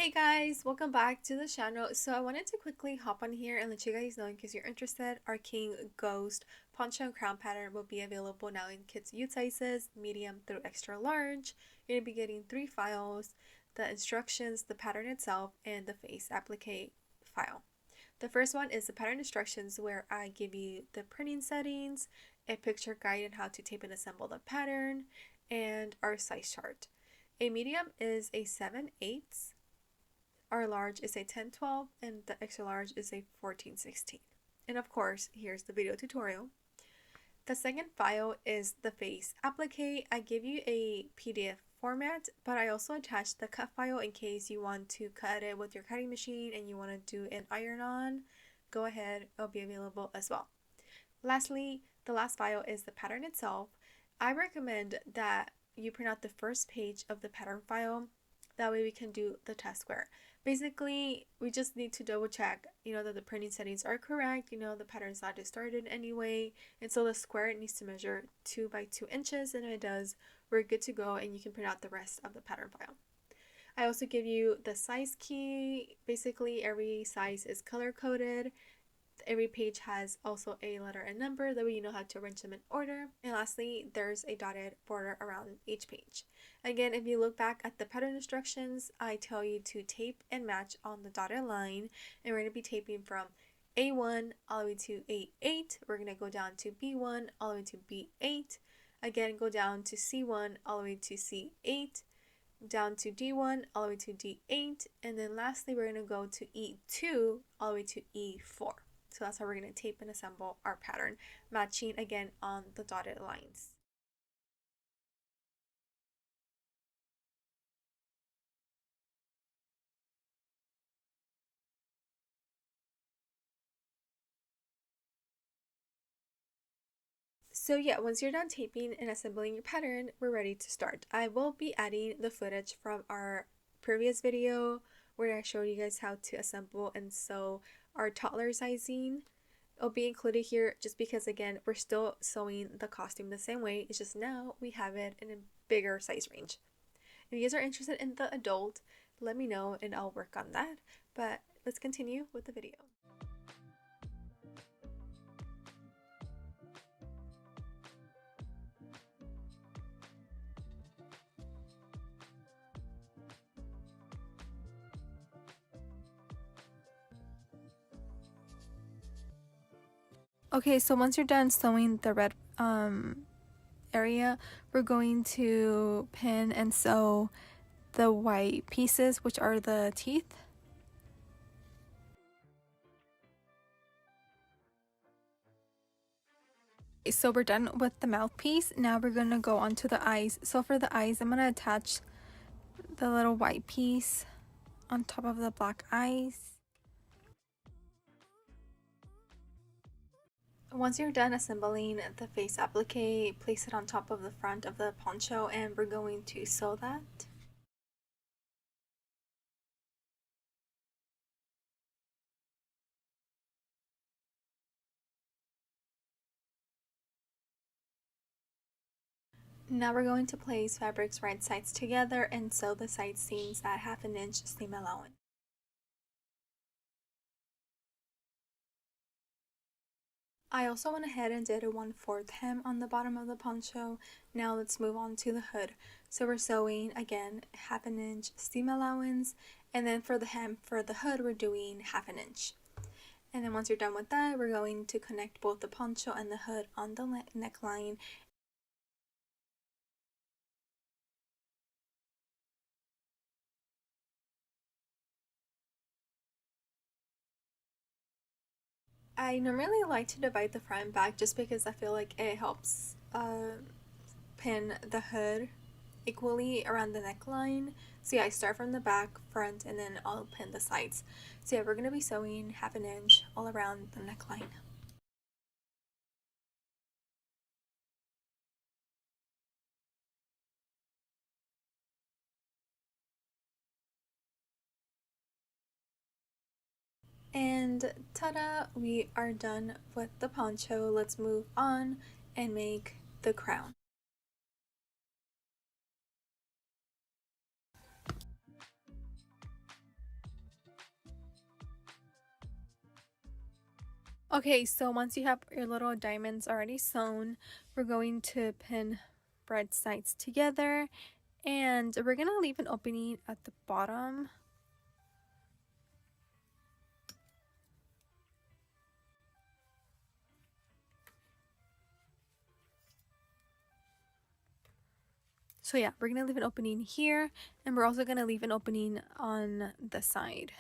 Hey guys, welcome back to the channel. So I wanted to quickly hop on here and let you guys know in case you're interested, our King Ghost Poncho and Crown pattern will be available now in kids' youth sizes, medium through extra large. You're going to be getting 3 files, the instructions, the pattern itself, and the face applique file. The first one is the pattern instructions where I give you the printing settings, a picture guide on how to tape and assemble the pattern, and our size chart. A medium is a 7/8. Our large is a 10/12 and the extra large is a 14/16. And of course, here's the video tutorial. The second file is the face applique. I give you a PDF format, but I also attached the cut file in case you want to cut it with your cutting machine and you want to do an iron-on. Go ahead, it'll be available as well. Lastly, the last file is the pattern itself. I recommend that you print out the first page of the pattern file. That way we can do the test square. Basically, we just need to double check, that the printing settings are correct, the pattern's not distorted anyway, and so the square needs to measure 2 by 2 inches, and if it does, we're good to go and you can print out the rest of the pattern file. I also give you the size key. Basically, every size is color coded. Every page has also a letter and number, that way you know how to arrange them in order. And lastly, there's a dotted border around each page. Again, if you look back at the pattern instructions, I tell you to tape and match on the dotted line, and we're going to be taping from A1 all the way to A8. We're going to go down to B1 all the way to B8. Again, go down to C1 all the way to C8, down to D1 all the way to D8, and then lastly we're going to go to E2 all the way to E4. So that's how we're going to tape and assemble our pattern, matching again on the dotted lines. So yeah, once you're done taping and assembling your pattern, we're ready to start. I will be adding the footage from our previous video where I showed you guys how to assemble and sew our toddler sizing. It'll be included here just because, again, we're still sewing the costume the same way. It's just now we have it in a bigger size range. If you guys are interested in the adult, let me know and I'll work on that. But let's continue with the video. Okay, so once you're done sewing the red area, we're going to pin and sew the white pieces, which are the teeth. So we're done with the mouthpiece. Now we're going to go on to the eyes. So for the eyes, I'm going to attach the little white piece on top of the black eyes. Once you're done assembling the face applique, place it on top of the front of the poncho and we're going to sew that. Now we're going to place fabric's right sides together and sew the side seams at 1/2 inch seam allowance. I also went ahead and did a 1/4 hem on the bottom of the poncho. Now let's move on to the hood. So we're sewing again 1/2 inch seam allowance, and then for the hem for the hood we're doing 1/2 inch. And then once you're done with that, we're going to connect both the poncho and the hood on the neckline. I normally like to divide the front and back just because I feel like it helps pin the hood equally around the neckline. So yeah, I start from the back, front, and then I'll pin the sides. So yeah, we're going to be sewing 1/2 inch all around the neckline. And ta-da! We are done with the poncho. Let's move on and make the crown. Okay, so once you have your little diamonds already sewn, we're going to pin right sides together, and we're going to leave an opening at the bottom. So yeah, we're going to leave an opening here, and we're also going to leave an opening on the side.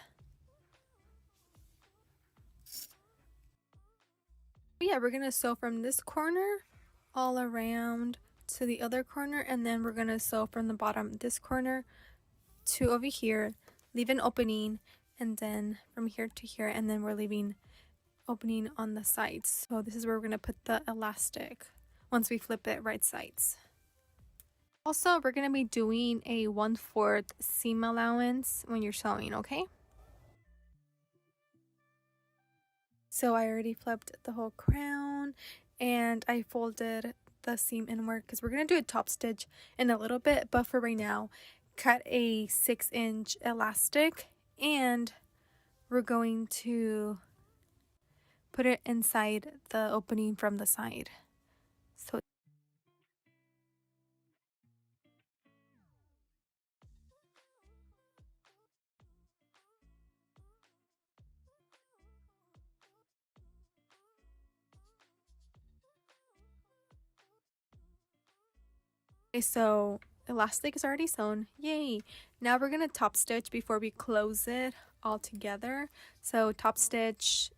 Yeah, we're going to sew from this corner all around to the other corner, and then we're going to sew from the bottom this corner to over here, leave an opening, and then from here to here, and then we're leaving opening on the sides. So this is where we're going to put the elastic once we flip it right sides. Also, we're going to be doing a 1/4 seam allowance when you're sewing, okay? So I already flipped the whole crown, and I folded the seam inward because we're going to do a top stitch in a little bit, but for right now, cut a 6-inch elastic, and we're going to put it inside the opening from the side. So okay, so elastic is already sewn, yay. Now we're gonna top stitch before we close it all together. So top stitch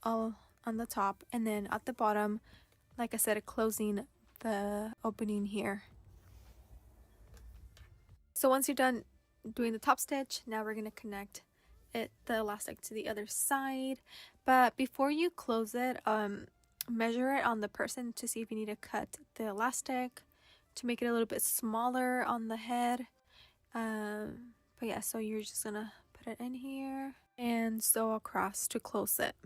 all on the top, and then at the bottom, like I said, closing the opening here. So once you're done doing the top stitch, now we're gonna connect the elastic to the other side. But before you close it, measure it on the person to see if you need to cut the elastic to make it a little bit smaller on the head. But yeah, so you're just gonna put it in here and sew across to close it.